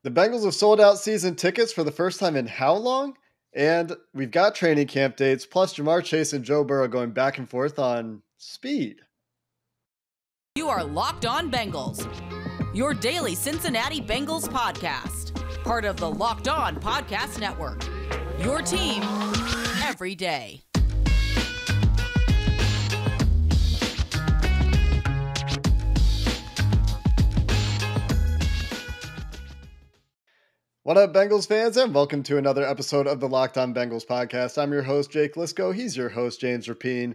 The Bengals have sold out season tickets for the first time in how long? And we've got training camp dates, plus Jamar Chase and Joe Burrow going back and forth on speed. You are Locked On Bengals, your daily Cincinnati Bengals podcast. Part of the Locked On Podcast Network, your team every day. What up, Bengals fans, and welcome to another episode of the Locked On Bengals podcast. I'm your host, Jake Liscow. He's your host, James Rapien.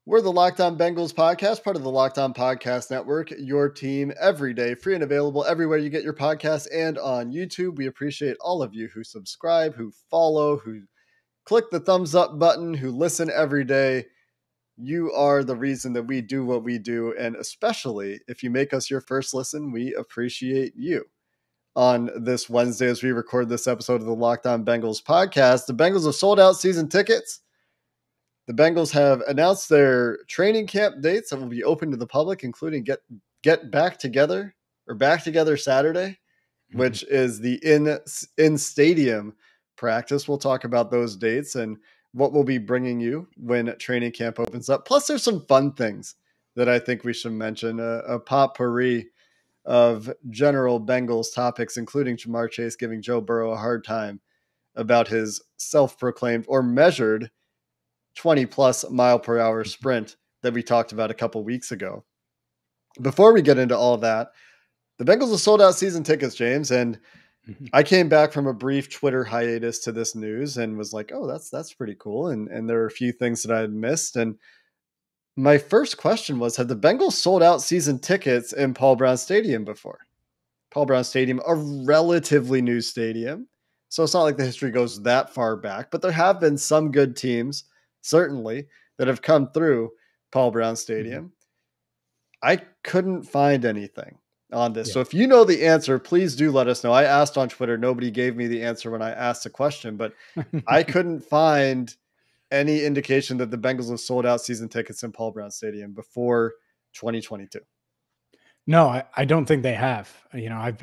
We're the Locked On Bengals podcast, part of the Locked On Podcast Network, your team every day, free and available everywhere you get your podcasts and on YouTube. We appreciate all of you who subscribe, who follow, who click the thumbs up button, who listen every day. You are the reason that we do what we do, and especially if you make us your first listen, we appreciate you. On this Wednesday, as we record this episode of the Locked On Bengals podcast, the Bengals have sold out season tickets. The Bengals have announced their training camp dates that will be open to the public, including Get Back Together or Back Together Saturday, which is the in-stadium practice. We'll talk about those dates and what we'll be bringing you when training camp opens up. Plus, there's some fun things that I think we should mention. A potpourri of general Bengals topics, including Jamar Chase giving Joe Burrow a hard time about his self-proclaimed or measured 20-plus mile-per-hour sprint that we talked about a couple weeks ago. Before we get into all of that, the Bengals have sold out season tickets, James, and I came back from a brief Twitter hiatus to this news and was like, oh, that's pretty cool. And there were a few things that I had missed. And my first question was, have the Bengals sold out season tickets in Paul Brown Stadium before? Paul Brown Stadium, a relatively new stadium. So it's not like the history goes that far back, but there have been some good teams, certainly, that have come through Paul Brown Stadium. I couldn't find anything on this. Yeah. So if you know the answer, please do let us know. I asked on Twitter. Nobody gave me the answer when I asked the question, but I couldn't find any indication that the Bengals have sold out season tickets in Paul Brown Stadium before 2022. No, I don't think they have. You know,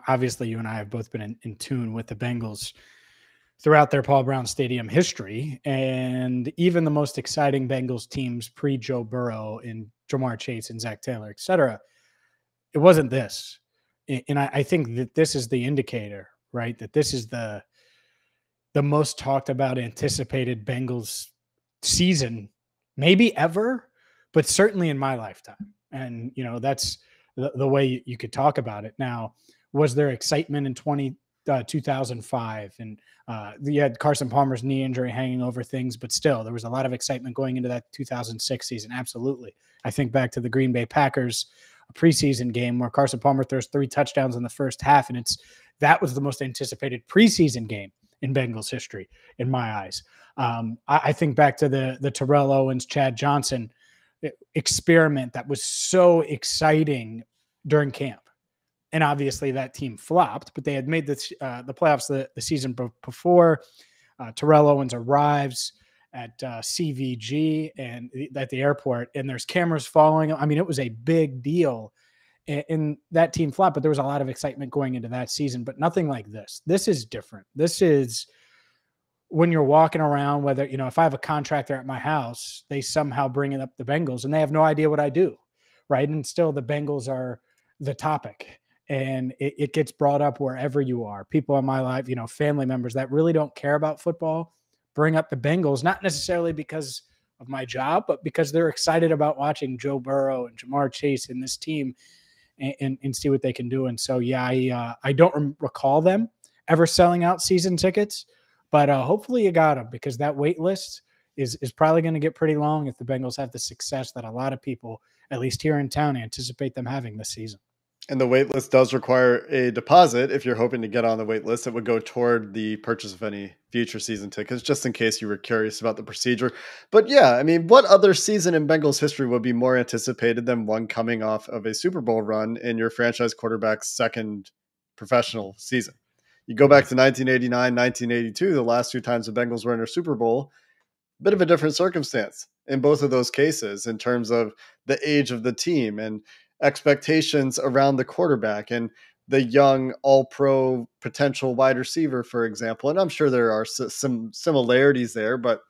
obviously you and I have both been in tune with the Bengals throughout their Paul Brown Stadium history. And even the most exciting Bengals teams pre-Joe Burrow and Jamar Chase and Zach Taylor, et cetera, it wasn't this. And I think that this is the indicator, right? That this is the most talked about, anticipated Bengals season, maybe ever, but certainly in my lifetime. And, you know, that's the way you could talk about it. Now, was there excitement in 2005? And you had Carson Palmer's knee injury hanging over things, but still there was a lot of excitement going into that 2006 season. Absolutely. I think back to the Green Bay Packers preseason game where Carson Palmer throws 3 touchdowns in the first half. And that was the most anticipated preseason game in Bengals history, in my eyes. I think back to the Terrell Owens, Chad Johnson experiment that was so exciting during camp. And obviously that team flopped, but they had made the playoffs the season before. Terrell Owens arrives at CVG and at the airport, and there's cameras following him. I mean, it was a big deal. In that team flop, but there was a lot of excitement going into that season, but nothing like this. This is different. This is when you're walking around, whether, you know, if I have a contractor at my house, they somehow bring it up the Bengals and they have no idea what I do, right? And still the Bengals are the topic, and it gets brought up wherever you are. People in my life, you know, family members that really don't care about football bring up the Bengals, not necessarily because of my job, but because they're excited about watching Joe Burrow and Jamar Chase and this team and see what they can do. And so, yeah, I don't recall them ever selling out season tickets, but hopefully you got them, because that wait list is probably going to get pretty long if the Bengals have the success that a lot of people, at least here in town, anticipate them having this season. And the wait list does require a deposit. If you're hoping to get on the wait list, it would go toward the purchase of any future season tickets, just in case you were curious about the procedure. But yeah, I mean, what other season in Bengals history would be more anticipated than one coming off of a Super Bowl run in your franchise quarterback's second professional season? You go back to 1989, 1982, the last 2 times the Bengals were in a Super Bowl, a bit of a different circumstance in both of those cases in terms of the age of the team and expectations around the quarterback. And the young all-pro potential wide receiver, for example. And I'm sure there are some similarities there, but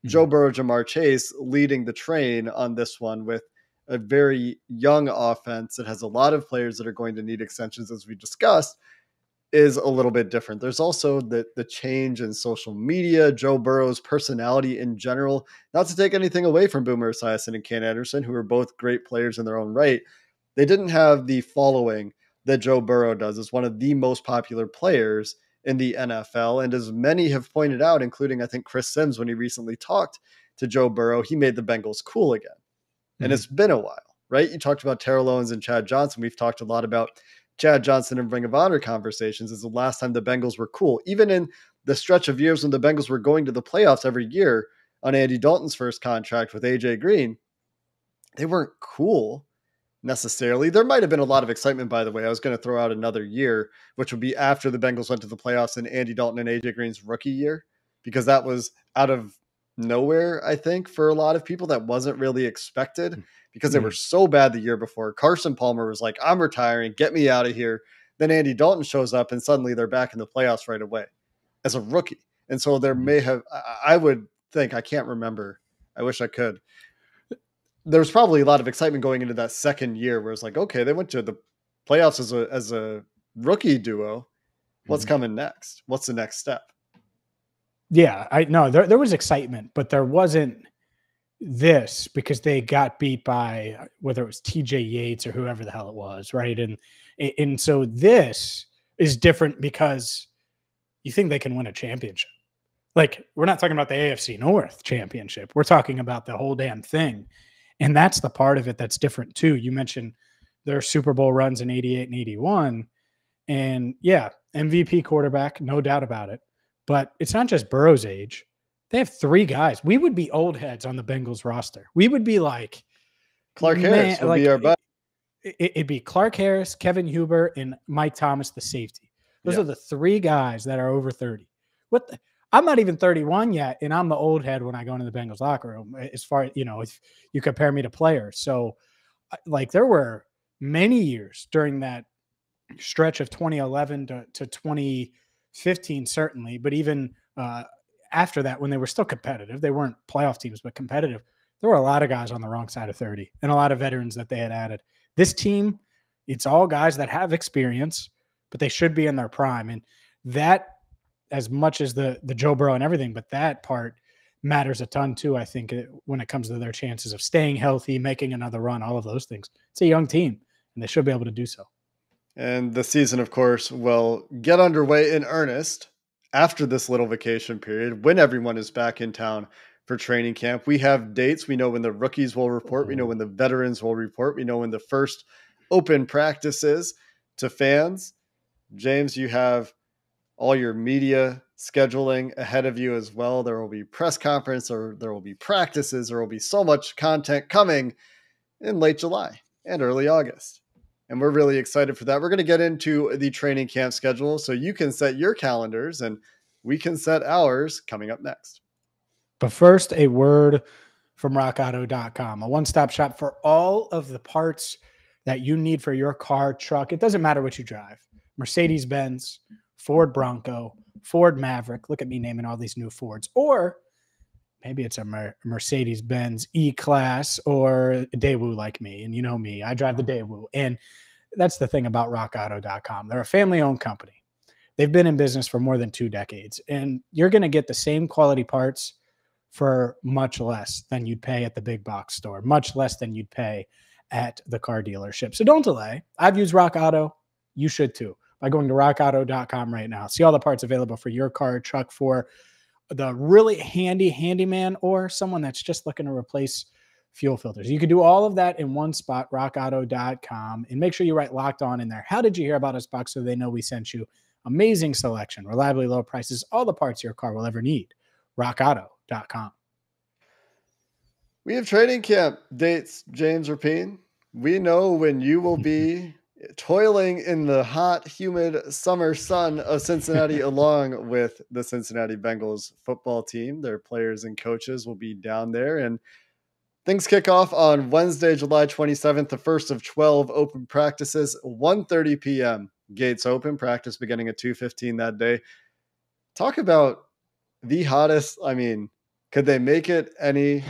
Joe Burrow, Jamar Chase leading the train on this one with a very young offense that has a lot of players that are going to need extensions, as we discussed, is a little bit different. There's also the change in social media, Joe Burrow's personality in general, not to take anything away from Boomer Esiason and Ken Anderson, who are both great players in their own right. They didn't have the following that Joe Burrow does as one of the most popular players in the NFL. And as many have pointed out, including I think Chris Sims, when he recently talked to Joe Burrow, he made the Bengals cool again. And it's been a while, right? You talked about Terrell Owens and Chad Johnson. We've talked a lot about Chad Johnson and Ring of Honor conversations. Is the last time the Bengals were cool. Even in the stretch of years when the Bengals were going to the playoffs every year on Andy Dalton's first contract with AJ Green, they weren't cool necessarily. There might have been a lot of excitement, by the way. I was going to throw out another year, which would be after the Bengals went to the playoffs in Andy Dalton and AJ Green's rookie year, because that was out of nowhere, I think, for a lot of people. That wasn't really expected because they were so bad the year before. Carson Palmer was like, I'm retiring, get me out of here. Then Andy Dalton shows up and suddenly they're back in the playoffs right away as a rookie. And so there may have, I would think, I can't remember, I wish I could, there's probably a lot of excitement going into that second year where it's like, okay, they went to the playoffs as a rookie duo. What's coming next? What's the next step? Yeah, I know there was excitement, but there wasn't this because they got beat by whether it was TJ Yates or whoever the hell it was. Right. And so this is different because you think they can win a championship. Like, we're not talking about the AFC North championship. We're talking about the whole damn thing. And that's the part of it that's different too. You mentioned their Super Bowl runs in 88 and 81. And yeah, MVP quarterback, no doubt about it. But it's not just Burrow's age. They have three guys. We would be old heads on the Bengals roster. We would be like Clark Harris would be our butt. It'd be Clark Harris, Kevin Huber, and Mike Thomas, the safety. Those are the three guys that are over 30. I'm not even 31 yet, and I'm the old head when I go into the Bengals locker room, as far as, if you compare me to players. So, like, there were many years during that stretch of 2011 to 2015, certainly, but even after that, when they were still competitive, they weren't playoff teams, but competitive, there were a lot of guys on the wrong side of 30 and a lot of veterans that they had added. This team, it's all guys that have experience, but they should be in their prime. And that, as much as the Joe Burrow and everything, but that part matters a ton too, I think, when it comes to their chances of staying healthy, making another run, all of those things. It's a young team, and they should be able to do so. And the season, of course, will get underway in earnest after this little vacation period, when everyone is back in town for training camp. We have dates. We know when the rookies will report. We know when the veterans will report. We know when the first open practice is to fans. James, you have all your media scheduling ahead of you as well. There will be press conference, or there will be practices. There will be so much content coming in late July and early August. And we're really excited for that. We're going to get into the training camp schedule so you can set your calendars and we can set ours coming up next. But first, a word from RockAuto.com, a one-stop shop for all of the parts that you need for your car, truck. It doesn't matter what you drive. Mercedes-Benz, Ford Bronco, Ford Maverick. Look at me naming all these new Fords. Or maybe it's a Mercedes-Benz E-Class or a Daewoo like me. And you know me, I drive the Daewoo. And that's the thing about RockAuto.com. They're a family-owned company. They've been in business for more than 2 decades. And you're going to get the same quality parts for much less than you'd pay at the big box store, much less than you'd pay at the car dealership. So don't delay. I've used Rock Auto. You should too, by going to rockauto.com right now. See all the parts available for your car, truck, for the really handy handyman or someone that's just looking to replace fuel filters. You can do all of that in one spot, rockauto.com, and make sure you write Locked On in there. How did you hear about us box so they know we sent you? Amazing selection, reliably low prices, all the parts your car will ever need. rockauto.com. We have training camp dates, James Rapien. We know when you will be toiling in the hot, humid summer sun of Cincinnati along with the Cincinnati Bengals football team. Their players and coaches will be down there, and things kick off on Wednesday, July 27th, the first of 12 open practices, 1:30 p.m. gates open, practice beginning at 2:15 that day. Talk about the hottest. I mean, could they make it any?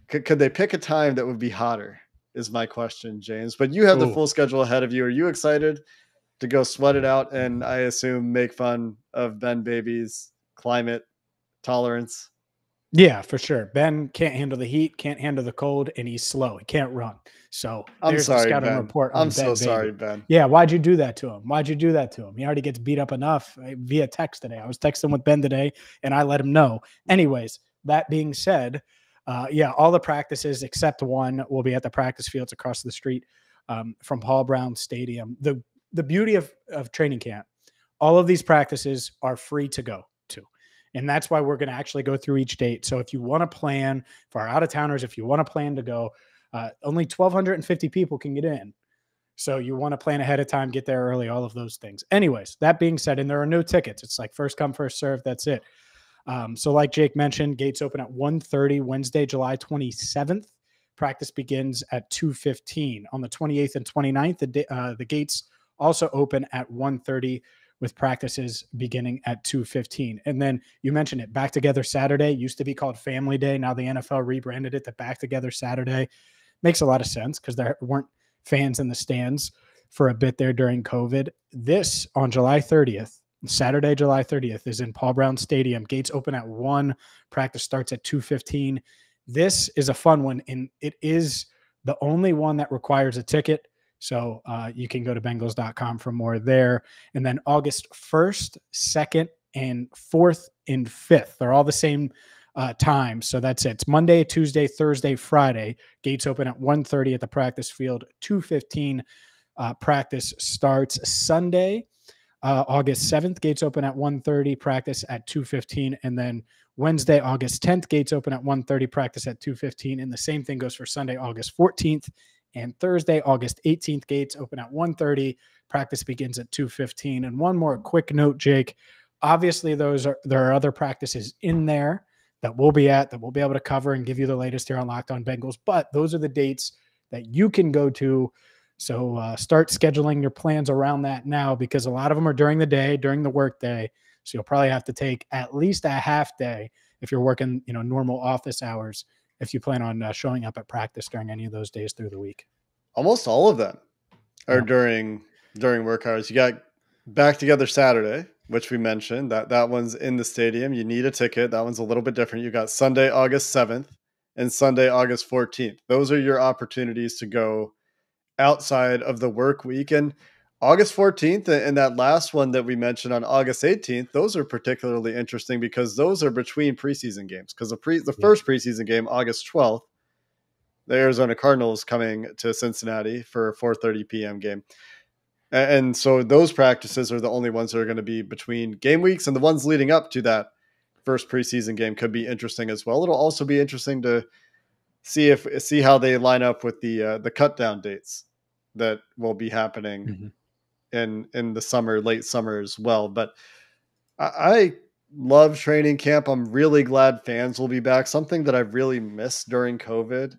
Could they pick a time that would be hotter? Is my question, James. But you have the Ooh. full schedule ahead of you. Are you excited to go sweat it out and, I assume, make fun of Ben Baby's climate tolerance? Yeah, for sure. Ben can't handle the heat, can't handle the cold, and he's slow. He can't run. So I'm there's the sorry, scouting Ben. report I'm on so Ben sorry, Baby. Ben. Yeah, why'd you do that to him? Why'd you do that to him? He already gets beat up enough via text today. I was texting with Ben today, and I let him know. Anyways, that being said, yeah, all the practices except one will be at the practice fields across the street from Paul Brown Stadium. The beauty of training camp, all of these practices are free to go to. And that's why we're going to actually go through each date. So if you want to plan for our out-of-towners, if you want to plan to go, only 1,250 people can get in. So you want to plan ahead of time, get there early, all of those things. Anyways, that being said, and there are no tickets. It's like first come, first serve. That's it. So like Jake mentioned, gates open at 1:30 Wednesday, July 27th. Practice begins at 2:15. On the 28th and 29th, the gates also open at 1:30 with practices beginning at 2:15. And then you mentioned it, Back Together Saturday used to be called Family Day. Now the NFL rebranded it to Back Together Saturday. Makes a lot of sense because there weren't fans in the stands for a bit there during COVID. This on July 30th, Saturday, July 30th, is in Paul Brown Stadium. Gates open at 1. Practice starts at 2:15. This is a fun one, and it is the only one that requires a ticket. So you can go to Bengals.com for more there. And then August 1st, 2nd, and 4th and 5th. They're all the same time. So that's it. It's Monday, Tuesday, Thursday, Friday. Gates open at 1:30 at the practice field. 2:15 practice starts. Sunday, August 7th, gates open at 1:30, practice at 2:15. And then Wednesday, August 10th, gates open at 1:30, practice at 2:15. And the same thing goes for Sunday, August 14th. And Thursday, August 18th, gates open at 1:30. Practice begins at 2:15. And one more quick note, Jake. Obviously, there are other practices in there that we'll be able to cover and give you the latest here on Locked On Bengals. But those are the dates that you can go to. So start scheduling your plans around that now, because a lot of them are during the day, during the work day. So you'll probably have to take at least a half day if you're working, normal office hours, if you plan on showing up at practice during any of those days through the week. Almost all of them are during work hours. You got Back Together Saturday, which we mentioned. That one's in the stadium. You need a ticket. That one's a little bit different. You got Sunday, August 7th and Sunday, August 14th. Those are your opportunities to go outside of the work week. And August 14th and that last one that we mentioned on August 18th, those are particularly interesting because those are between preseason games. Because the first preseason game, August 12th, the Arizona Cardinals coming to Cincinnati for a 4:30 p.m. game. And so those practices are the only ones that are going to be between game weeks, and the ones leading up to that first preseason game could be interesting as well. It'll also be interesting to see how they line up with the cut down dates that will be happening in the summer, late summer as well. But I love training camp. I'm really glad fans will be back. Something that I've really missed during COVID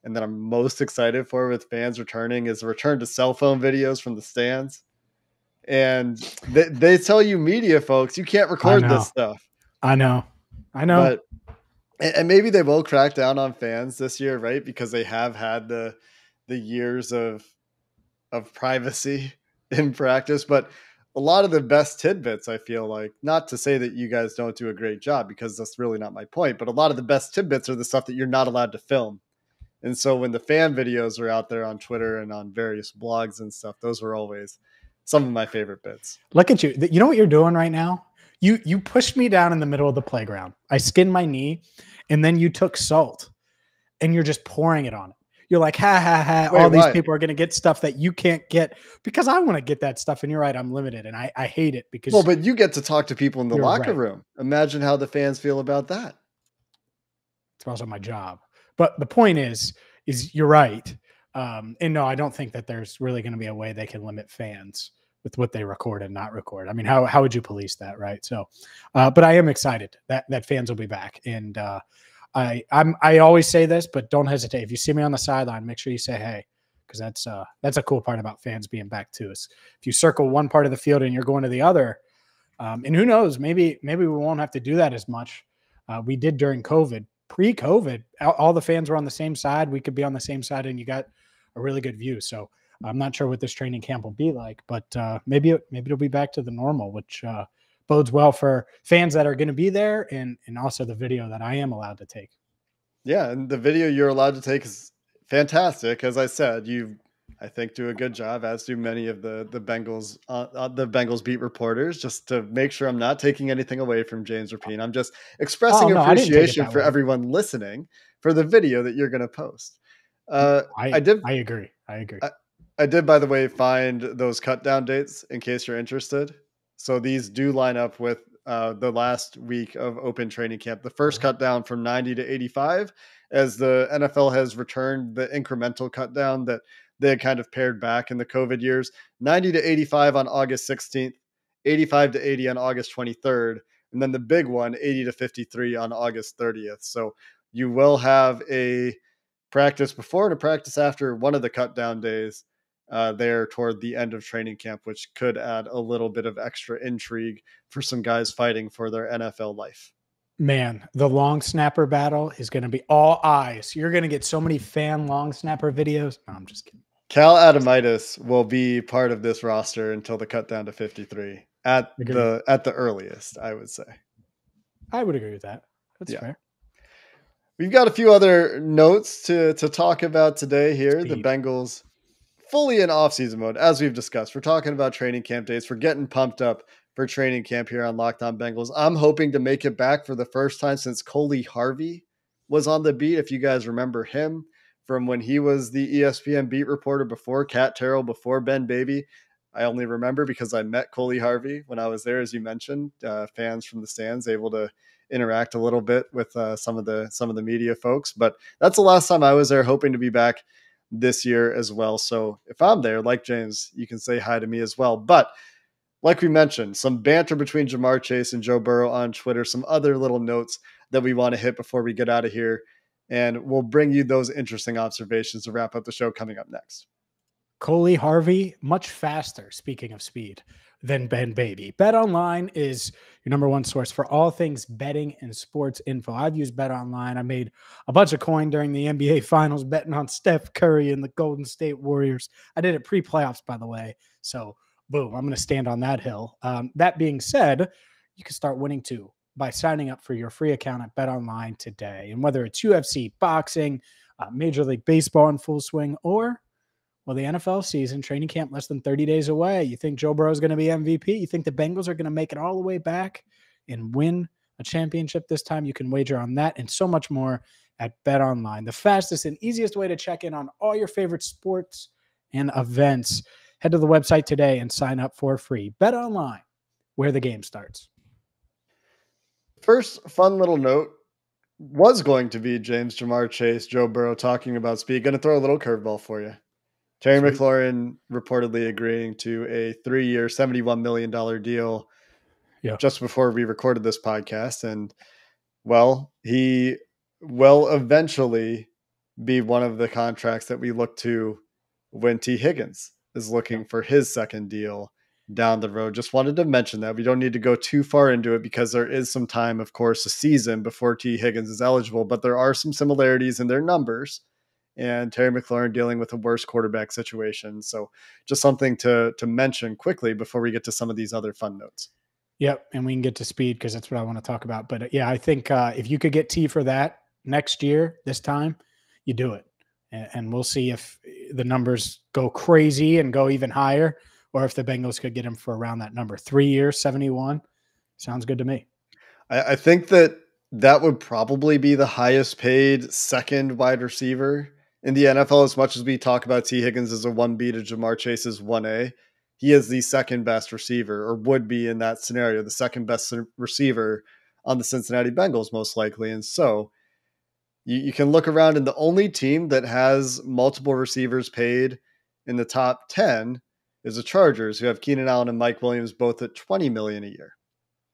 and that I'm most excited for with fans returning is a return to cell phone videos from the stands. And they tell you, media folks, you can't record this stuff. I know. But and maybe they will crack down on fans this year, right? Because they have had the years of privacy in practice. But a lot of the best tidbits, I feel like, not to say that you guys don't do a great job, because that's really not my point, but a lot of the best tidbits are the stuff that you're not allowed to film. And so when the fan videos are out there on Twitter and on various blogs and stuff, those were always some of my favorite bits. Look at you. You know what you're doing right now? You pushed me down in the middle of the playground. I skinned my knee, and then you took salt and you're just pouring it on it. You're like, ha, ha, ha. All these people are going to get stuff that you can't get, because I want to get that stuff. And you're right, I'm limited. And I hate it because. Well, but you get to talk to people in the locker room. Imagine how the fans feel about that. It's also my job. But the point is you're right. And no, I don't think that there's really going to be a way they can limit fans with what they record and not record. I mean, how would you police that, right? So, but I am excited that fans will be back. And I always say this, but don't hesitate. If you see me on the sideline, make sure you say, hey, because that's a cool part about fans being back too. Is if you circle one part of the field and you're going to the other, and who knows, maybe we won't have to do that as much. We did during COVID. Pre-COVID, all the fans were on the same side. We could be on the same side, and you got a really good view. So I'm not sure what this training camp will be like, but maybe it'll be back to the normal, which bodes well for fans that are going to be there, and also the video that I am allowed to take. Yeah, and the video you're allowed to take is fantastic. As I said, you, I think, do a good job, as do many of the Bengals beat reporters, just to make sure I'm not taking anything away from James Rapien. I'm just expressing appreciation for everyone listening for the video that you're going to post. I agree. I did, by the way, find those cut down dates in case you're interested. So these do line up with the last week of open training camp. The first cut down from 90 to 85, as the NFL has returned the incremental cut down that they had kind of pared back in the COVID years. 90 to 85 on August 16th, 85 to 80 on August 23rd, and then the big one, 80 to 53 on August 30th. So you will have a practice before and a practice after one of the cut down days there toward the end of training camp, which could add a little bit of extra intrigue for some guys fighting for their NFL life. Man, the long snapper battle is going to be all eyes. You're going to get so many fan long snapper videos. No, I'm just kidding. Cal Adamitis will be part of this roster until the cut down to 53 at the earliest, I would say. I would agree with that. That's fair. We've got a few other notes to talk about today here. The Bengals fully in offseason mode, as we've discussed. We're talking about training camp dates. We're getting pumped up for training camp here on Locked On Bengals. I'm hoping to make it back for the first time since Coley Harvey was on the beat. If you guys remember him from when he was the ESPN beat reporter before Cat Terrell, before Ben Baby. I only remember because I met Coley Harvey when I was there, as you mentioned, fans from the stands able to interact a little bit with some of the media folks. But that's the last time I was there, hoping to be back this year as well. So if I'm there, like James, you can say hi to me as well. But like we mentioned, some banter between Jamar Chase and Joe Burrow on Twitter, some other little notes that we want to hit before we get out of here. And we'll bring you those interesting observations to wrap up the show coming up next. Coley Harvey, much faster, speaking of speed, than Ben Baby. BetOnline is your number one source for all things betting and sports info. I've used BetOnline. I made a bunch of coin during the NBA Finals betting on Steph Curry and the Golden State Warriors. I did it pre-playoffs, by the way. So, boom, I'm going to stand on that hill. That being said, you can start winning too by signing up for your free account at BetOnline today. And whether it's UFC, boxing, Major League Baseball in full swing, or the NFL season, training camp less than 30 days away. You think Joe Burrow is going to be MVP? You think the Bengals are going to make it all the way back and win a championship this time? You can wager on that and so much more at BetOnline, the fastest and easiest way to check in on all your favorite sports and events. Head to the website today and sign up for free. BetOnline, where the game starts. First fun little note was going to be James, Jamar Chase, Joe Burrow talking about speed. Going to throw a little curveball for you. Terry McLaurin reportedly agreeing to a 3-year, $71 million deal just before we recorded this podcast. And, well, he will eventually be one of the contracts that we look to when T. Higgins is looking for his second deal down the road. Just wanted to mention that. We don't need to go too far into it because there is some time, of course, a season before T. Higgins is eligible, but there are some similarities in their numbers. And Terry McLaurin dealing with a worse quarterback situation. So just something to mention quickly before we get to some of these other fun notes. Yep. And we can get to speed because that's what I want to talk about. But yeah, I think if you could get T for that next year, this time, you do it. And we'll see if the numbers go crazy and go even higher, or if the Bengals could get him for around that number. 3 years, 71. Sounds good to me. I think that would probably be the highest paid second wide receiver in the NFL. As much as we talk about T. Higgins as a 1B to Jamar Chase as 1A, he is the second best receiver, or would be in that scenario, the second best receiver on the Cincinnati Bengals, most likely. And so you can look around, and the only team that has multiple receivers paid in the top 10 is the Chargers, who have Keenan Allen and Mike Williams both at $20 million a year.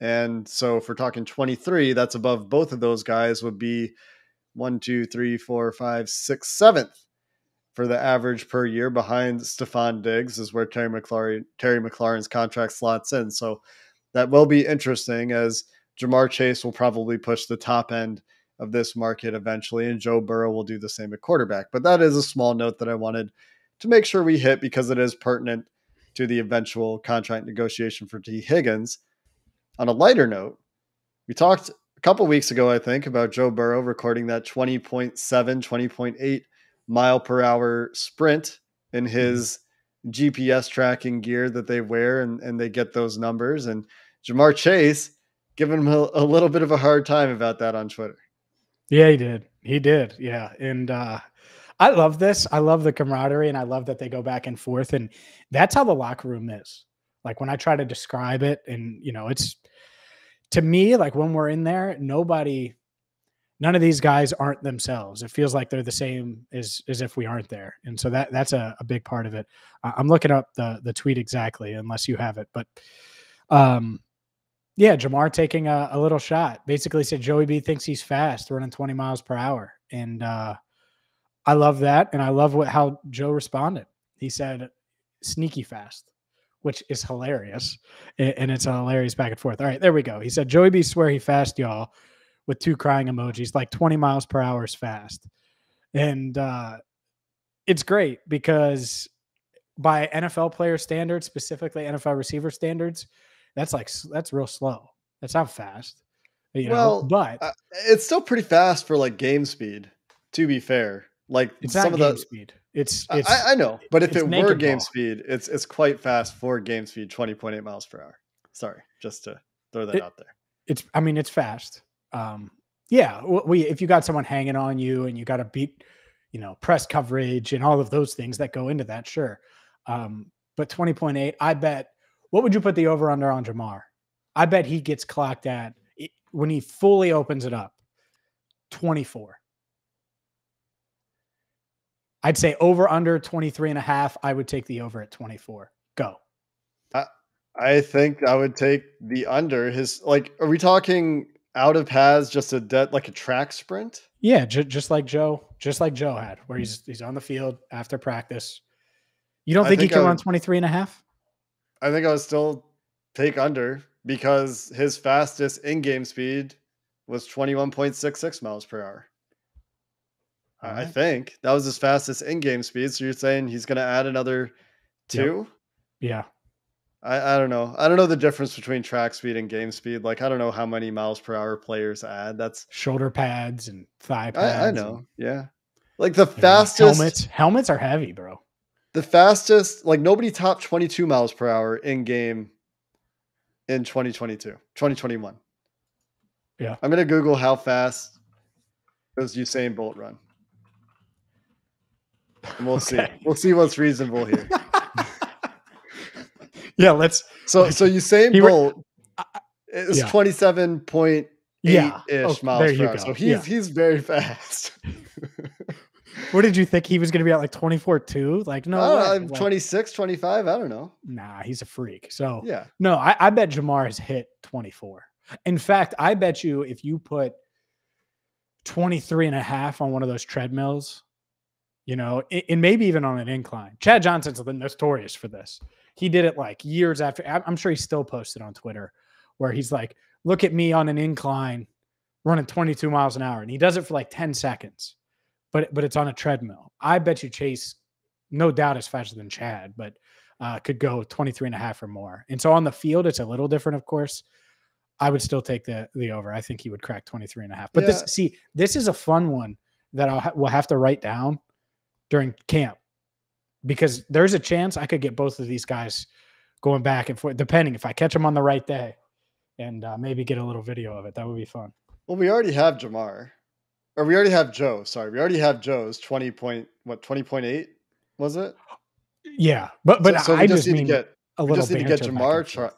And so if we're talking 23, that's above both of those guys would be 1, 2, 3, 4, 5, 6, 7th for the average per year. Behind Stephon Diggs is where Terry McLaurin's contract slots in. So that will be interesting, as Jamar Chase will probably push the top end of this market eventually, and Joe Burrow will do the same at quarterback. But that is a small note that I wanted to make sure we hit, because it is pertinent to the eventual contract negotiation for T. Higgins. On a lighter note, we talked a couple weeks ago, I think, about Joe Burrow recording that 20.7, 20.8 mile per hour sprint in his GPS tracking gear that they wear, and they get those numbers. And Jamar Chase giving him a little bit of a hard time about that on Twitter. Yeah, he did. He did. Yeah. And I love this. I love the camaraderie, and I love that they go back and forth. And that's how the locker room is. Like, when I try to describe it, and, you know, it's, to me, like, when we're in there, none of these guys aren't themselves. It feels like they're the same as if we aren't there. And so that's a big part of it. I'm looking up the tweet exactly, unless you have it. But yeah, Jamar taking a little shot. Basically said Joey B thinks he's fast, running 20 miles per hour. And I love that. And I love how Joe responded. He said, sneaky fast, which is hilarious. And it's a hilarious back and forth. All right, there we go. He said, Joey B swear he fast, y'all, with 2 crying emojis, like 20 miles per hour is fast. And it's great, because by NFL player standards, specifically NFL receiver standards, that's real slow. That's not fast. You know, but it's still pretty fast for like game speed, to be fair. Like, it's some not of game the speed. It's I know, but if it were game ball. speed, it's quite fast for game speed, 20.8 miles per hour. Sorry, just to throw that out there. It's fast. Yeah, if you got someone hanging on you and you got to beat, you know, press coverage and all of those things that go into that, sure. But 20.8, I bet. What would you put the over under on Jamar? I bet he gets clocked at, when he fully opens it up, 24. I'd say over under 23.5. I would take the over at 24. Go. I think I would take the under. Are we talking out of pads, just like a track sprint? Yeah, just like Joe had, where he's on the field after practice. You don't think he can run 23.5? I think I would still take under, because his fastest in-game speed was 21.66 miles per hour. Right. I think that was his fastest in-game speed. So you're saying he's going to add another 2? Yep. Yeah. I don't know. I don't know the difference between track speed and game speed. Like, I don't know how many miles per hour players add. That's shoulder pads and thigh pads. I know. Yeah. Like, the fastest helmets are heavy, bro. The fastest, like, nobody topped 22 miles per hour in game in 2021. Yeah. I'm going to Google how fast does Usain Bolt run. And we'll see. We'll see what's reasonable here. Yeah, let's. So Usain Bolt is 27.8-ish miles per hour. So he's very fast. What did you think he was going to be at, like 24.2? Like, no, 26, 25. I don't know. Nah, he's a freak. So yeah, no, I bet Jamar has hit 24. In fact, I bet you if you put 23.5 on one of those treadmills, you know, and maybe even on an incline. Chad Johnson's notorious for this. He did it like years after. I'm sure he still posted on Twitter where he's like, look at me on an incline running 22 miles an hour. And he does it for like 10 seconds, but it's on a treadmill. I bet you Chase, no doubt, is faster than Chad, but could go 23.5 or more. And so on the field, it's a little different, of course. I would still take the over. I think he would crack 23.5. But this is a fun one that we'll have to write down during camp, because there's a chance I could get both of these guys going back and forth, depending if I catch them on the right day, and maybe get a little video of it. That would be fun. Well, we already have Jamar, or we already have Joe. Sorry, we already have Joe's 20.8 was it? Yeah, but so I just need to get a little. We just need to get Jamar.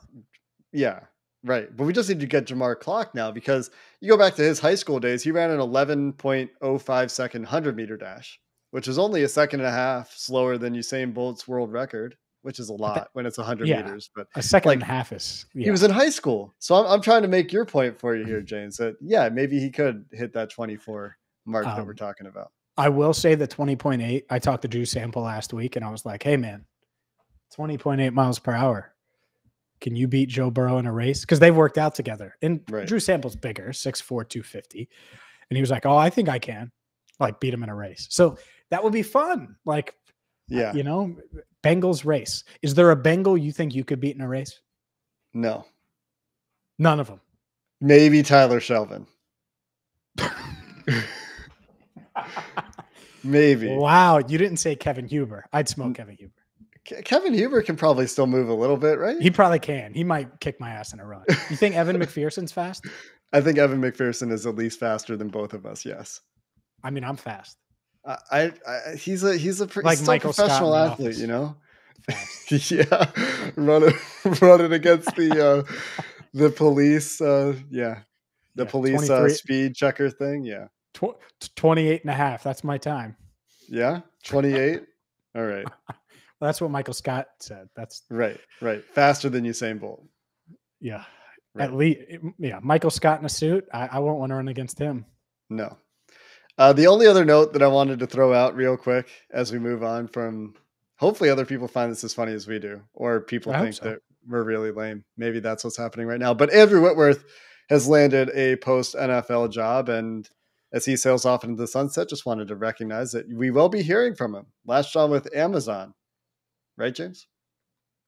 Yeah, right. But we just need to get Jamar clock now, because you go back to his high school days. He ran an 11.05 second 100-meter dash, which is only a second and a half slower than Usain Bolt's world record, which is a lot when it's 100 meters. But a second and a half is. Yeah. He was in high school, so I'm trying to make your point for you here, James. That maybe he could hit that 24 mark that we're talking about. I will say the 20.8. I talked to Drew Sample last week, and I was like, hey, man, 20.8 miles per hour. Can you beat Joe Burrow in a race? Because they've worked out together. And Drew Sample's bigger, 6'4", 250. And he was like, oh, I think I can, like, beat him in a race. So that would be fun. Like, yeah, Bengals race. Is there a Bengal you think you could beat in a race? No. None of them. Maybe Tyler Shelvin. Maybe. Wow, you didn't say Kevin Huber. I'd smoke Kevin Huber. Kevin Huber can probably still move a little bit, right? He probably can. He might kick my ass in a run. You think Evan McPherson's fast? I think Evan McPherson is at least faster than both of us. Yes. I mean, I'm fast. He's a like Michael professional Scott athlete, you know. Fast. Yeah, running against the police. The police speed checker thing. Yeah, 28 and a half. That's my time. Yeah, 28. All right. Well, that's what Michael Scott said. That's right. Faster than Usain Bolt. Yeah. Right. At least, yeah. Michael Scott in a suit. I won't want to run against him. No. The only other note that I wanted to throw out real quick as we move on from, hopefully other people find this as funny as we do, or people think that we're really lame. Maybe that's what's happening right now. But Andrew Whitworth has landed a post NFL job, and as he sails off into the sunset, just wanted to recognize that we will be hearing from him. Latched on with Amazon. Right, James?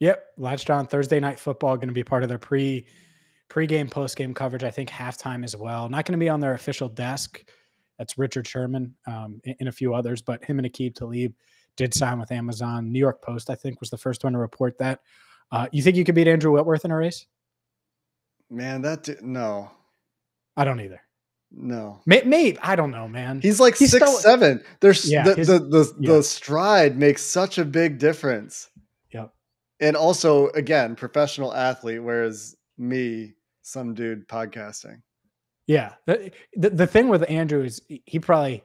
Yep. Latched on Thursday Night Football, going to be part of their pre-game, post-game coverage. I think halftime as well. Not going to be on their official desk. That's Richard Sherman and a few others, but him and Aqib Talib did sign with Amazon. New York Post, I think, was the first one to report that. You think you could beat Andrew Whitworth in a race? Man, no. I don't either. No. Maybe. I don't know, man. He's like 6'7". There's the stride makes such a big difference. Yep. And also, again, professional athlete, whereas me, some dude podcasting. Yeah. The thing with Andrew is he probably,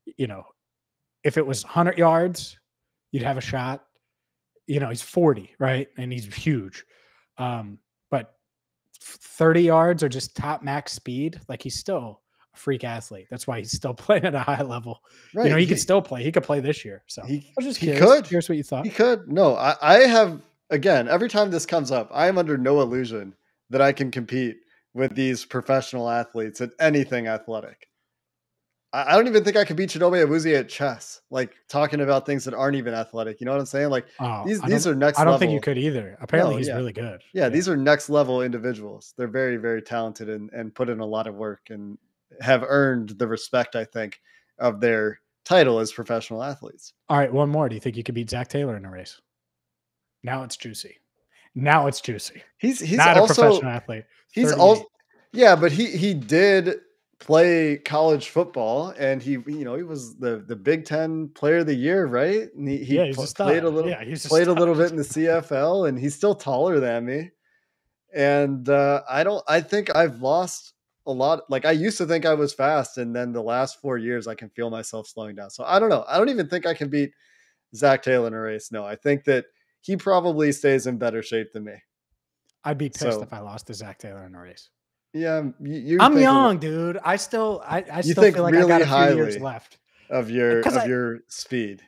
if it was 100 yards, you'd have a shot. He's 40, right? And he's huge. But 30 yards or just top max speed, like he's still a freak athlete. That's why he's still playing at a high level. Right. He could still play. He could play this year. So I was just curious. Here's what you thought. He could. No, I have, again, every time this comes up, I am under no illusion that I can compete with these professional athletes at anything athletic. I don't even think I could beat Chidobe Awuzie at chess, like talking about things that aren't even athletic. You know what I'm saying? Like these are next level. I don't think you could either. Apparently he's really good. Yeah, these are next level individuals. They're very, very talented and put in a lot of work and have earned the respect, I think, of their title as professional athletes. All right, one more. Do you think you could beat Zach Taylor in a race? Now it's juicy. He's not also a professional athlete. He's also, but he did play college football, and he was the Big Ten Player of the Year, right? And he played a little, played a little bit in the CFL, and he's still taller than me. And I think I've lost a lot. Like I used to think I was fast, and then the last 4 years I can feel myself slowing down. So I don't know. I don't even think I can beat Zach Taylor in a race. No, I think that he probably stays in better shape than me. I'd be pissed if I lost to Zach Taylor in a race. Yeah, I'm young, dude. I still feel like really I got a few years left of your speed.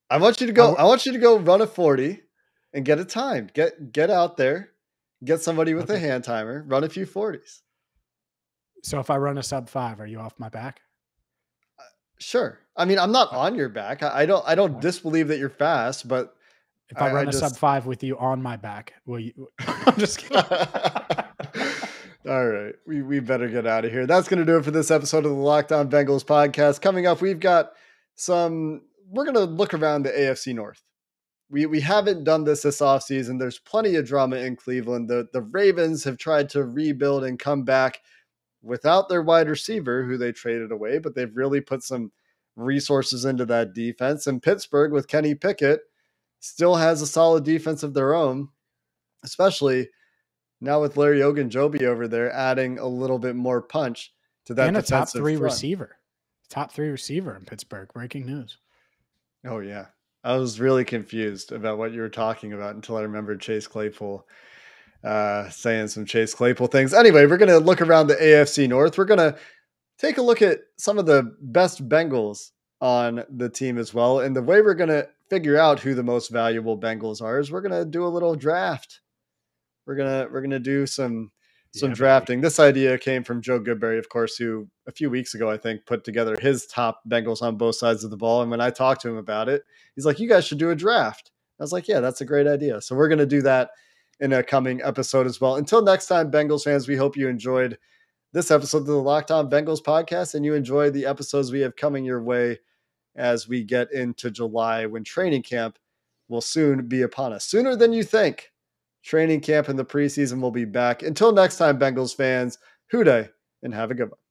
I want you to go run a 40 and get a time. Get out there, get somebody with a hand timer, run a few 40s. So if I run a sub 5, are you off my back? Sure. I mean, I'm not on your back. I don't disbelieve that you're fast, but if I run a sub 5 with you on my back, will you? I'm just kidding. All right. We better get out of here. That's going to do it for this episode of the Locked On Bengals podcast. Coming up, we're going to look around the AFC North. We haven't done this offseason. There's plenty of drama in Cleveland. The Ravens have tried to rebuild and come back without their wide receiver, who they traded away, but they've really put some resources into that defense. And Pittsburgh, with Kenny Pickett, still has a solid defense of their own, especially now with Larry Ogunjobi over there, adding a little bit more punch to that. And defensive top three front. Top three receiver in Pittsburgh. Breaking news. Oh yeah. I was really confused about what you were talking about until I remembered Chase Claypool saying some Chase Claypool things. Anyway, we're going to look around the AFC North. We're going to take a look at some of the best Bengals on the team as well. And the way we're going to figure out who the most valuable Bengals are is we're going to do a little draft. We're going to do some drafting. This idea came from Joe Goodberry, of course, who a few weeks ago, I think, put together his top Bengals on both sides of the ball. And when I talked to him about it, he's like, you guys should do a draft. I was like, yeah, that's a great idea. So we're going to do that in a coming episode as well. Until next time, Bengals fans, we hope you enjoyed this episode of the Locked On Bengals podcast and you enjoy the episodes we have coming your way as we get into July, when training camp will soon be upon us. Sooner than you think. Training camp and the preseason will be back. Until next time, Bengals fans, hoo day and have a good one.